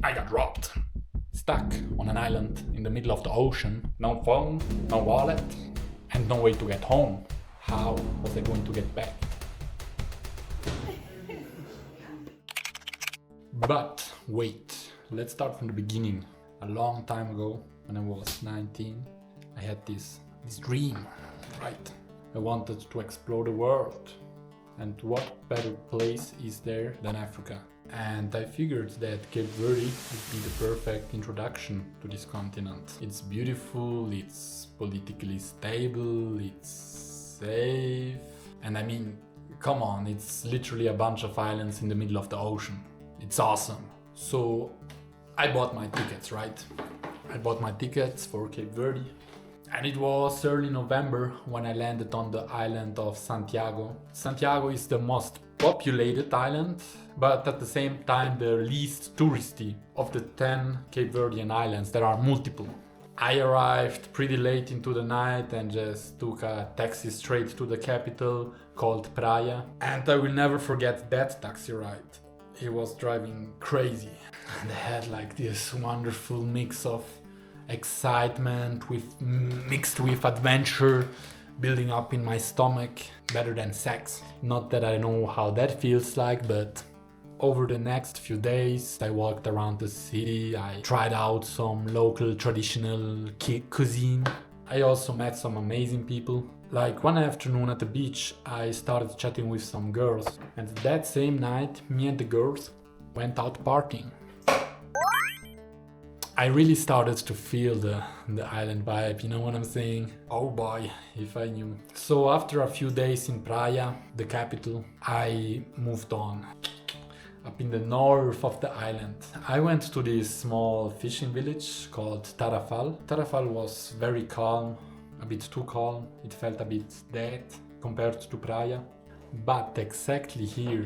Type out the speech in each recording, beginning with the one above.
I got robbed. Stuck on an island in the middle of the ocean. No phone, no wallet, and no way to get home. How was I going to get back? But wait, let's start from the beginning. A long time ago, when I was 19, I had this dream, right? I wanted to explore the world. And what better place is there than Africa? And I figured that Cape Verde would be the perfect introduction to this continent. It's beautiful, it's politically stable, it's safe. And I mean, come on, it's literally a bunch of islands in the middle of the ocean. It's awesome. So I bought my tickets, right? I bought my tickets for Cape Verde. And it was early November when I landed on the island of Santiago. Santiago is the most populated island, but at the same time the least touristy of the 10 Cape Verdean islands. There are multiple. I arrived pretty late into the night and just took a taxi straight to the capital called Praia. And I will never forget that taxi ride. He was driving crazy. And I had like this wonderful mix of excitement mixed with adventure building up in my stomach, better than sex. Not that I know how that feels like, but over the next few days I walked around the city, I tried out some local traditional cuisine. I also met some amazing people. Like one afternoon at the beach I started chatting with some girls, and that same night me and the girls went out partying. I really started to feel the island vibe, you know what I'm saying? Oh boy, if I knew. So after a few days in Praia, the capital, I moved on. Up in the north of the island, I went to this small fishing village called Tarrafal. Tarrafal was very calm, a bit too calm. It felt a bit dead compared to Praia. But exactly here,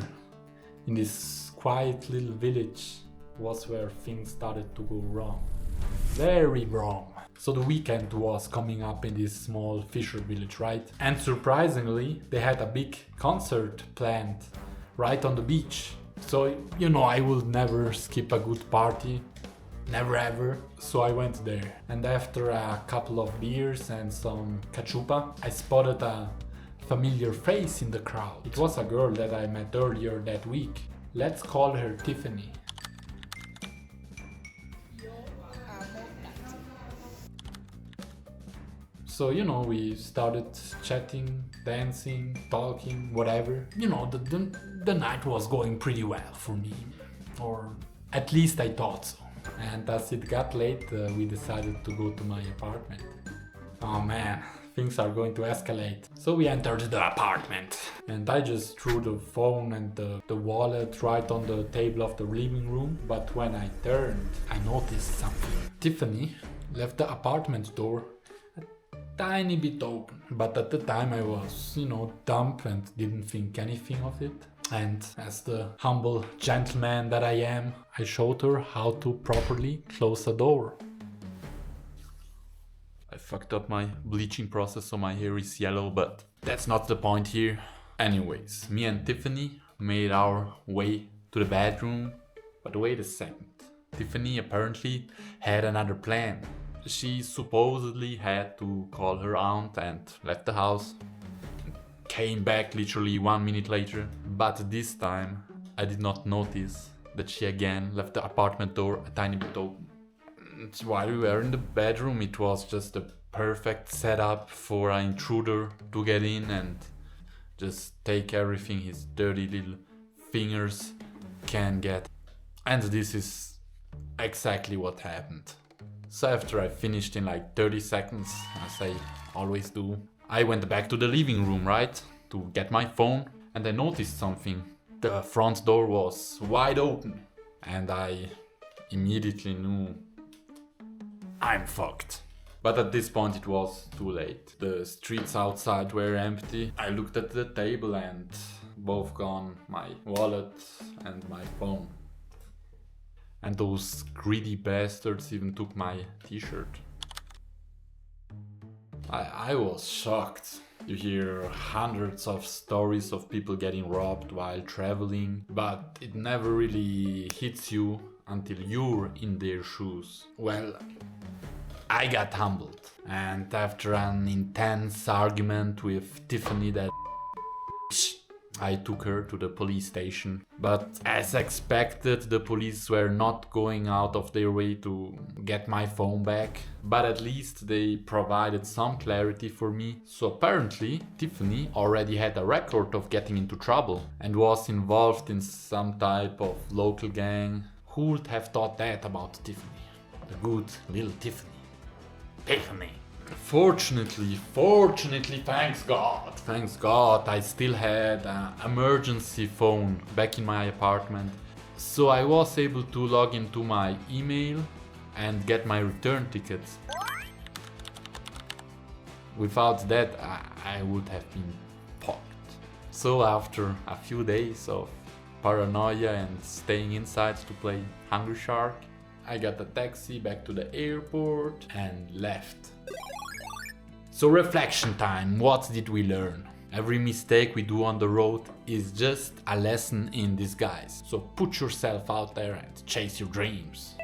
in this quiet little village, was where things started to go wrong. Very wrong. So the weekend was coming up in this small fisher village, right? And surprisingly, they had a big concert planned right on the beach. So, you know, I would never skip a good party. Never ever. So I went there. And after a couple of beers and some cachupa, I spotted a familiar face in the crowd. It was a girl that I met earlier that week. Let's call her Tiffany. So, you know, we started chatting, dancing, talking, whatever. You know, the night was going pretty well for me. Or at least I thought so. And as it got late, we decided to go to my apartment. Oh man, things are going to escalate. So we entered the apartment. And I just threw the phone and the wallet right on the table of the living room. But when I turned, I noticed something. Tiffany left the apartment door tiny bit open, but at the time I was, you know, dumb and didn't think anything of it. And as the humble gentleman that I am, I showed her how to properly close a door. I fucked up my bleaching process so my hair is yellow, but that's not the point here. Anyways, me and Tiffany made our way to the bedroom, but wait a second. Tiffany apparently had another plan. She supposedly had to call her aunt and left the house. Came back literally 1 minute later. But this time I did not notice that she again left the apartment door a tiny bit open. While we were in the bedroom, it was just a perfect setup for an intruder to get in and just take everything his dirty little fingers can get. And this is exactly what happened. So after I finished in like 30 seconds, as I always do, I went back to the living room, right? To get my phone, and I noticed something. The front door was wide open. And I immediately knew I'm fucked. But at this point it was too late. The streets outside were empty. I looked at the table and both gone, my wallet and my phone. And those greedy bastards even took my t-shirt. I was shocked. You hear hundreds of stories of people getting robbed while traveling, but it never really hits you until you're in their shoes. Well, I got humbled. And after an intense argument with Tiffany that I took her to the police station. But as expected, the police were not going out of their way to get my phone back. But at least they provided some clarity for me. So apparently, Tiffany already had a record of getting into trouble and was involved in some type of local gang. Who would have thought that about Tiffany? The good little Tiffany. Tiffany. Fortunately, thanks God, I still had an emergency phone back in my apartment. So I was able to log into my email and get my return tickets. Without that, I would have been fucked. So after a few days of paranoia and staying inside to play Hungry Shark, I got a taxi back to the airport and left. So reflection time, what did we learn? Every mistake we do on the road is just a lesson in disguise. So put yourself out there and chase your dreams.